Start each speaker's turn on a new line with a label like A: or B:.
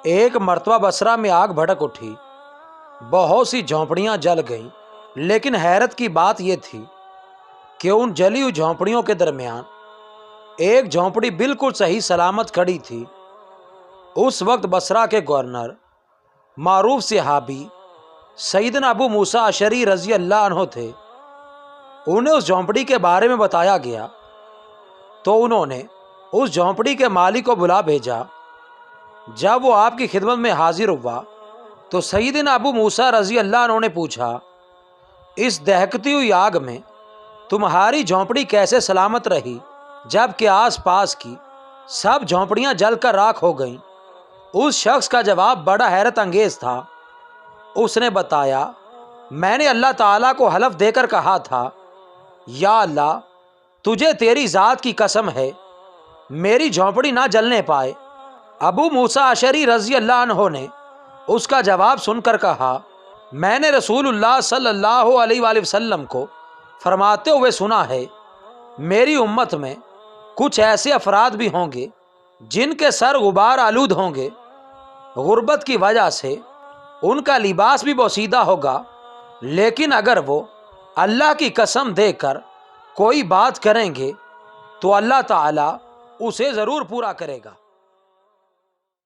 A: ایک مرتبہ بصرہ میں آگ بھڑک اٹھی، بہت سی جھونپڑیاں جل گئیں، لیکن حیرت کی بات یہ تھی کہ ان جلی ہوئی جھونپڑیوں کے درمیان ایک جھونپڑی بالکل صحیح سلامت کھڑی تھی۔ اس وقت بصرہ کے گورنر، معروف صحابی سیدنا ابو موسیٰ اشعری رضی اللہ عنہ تھے۔ انہیں اس جھونپڑی کے بارے میں بتایا گیا تو انہوں نے اس جھونپڑی کے مالک کو بلا بھیجا۔ جب وہ آپ کی خدمت میں حاضر ہوا تو سیدنا ابو موسیٰ رضی اللہ عنہ نے پوچھا، اس دہکتی ہوئی آگ میں تمہاری جھونپڑی کیسے سلامت رہی جب کہ آس پاس کی سب جھونپڑیاں جل کر راکھ ہو گئیں؟ اس شخص کا جواب بڑا حیرت انگیز تھا۔ اس نے بتایا، میں نے اللہ تعالیٰ کو حلف دے کر کہا تھا، یا اللہ تجھے تیری ذات کی قسم ہے میری جھونپڑی نہ جلنے پائے۔ ابو موسیٰ اشعری رضی اللہ عنہ نے اس کا جواب سن کر کہا، میں نے رسول اللہ صلی اللہ علیہ وآلہ وسلم کو فرماتے ہوئے سنا ہے، میری امت میں کچھ ایسے افراد بھی ہوں گے جن کے سر غبار آلود ہوں گے، غربت کی وجہ سے ان کا لباس بھی بوسیدہ ہوگا، لیکن اگر وہ اللہ کی قسم دے کر کوئی بات کریں گے تو اللہ تعالیٰ اسے ضرور پورا کرے گا۔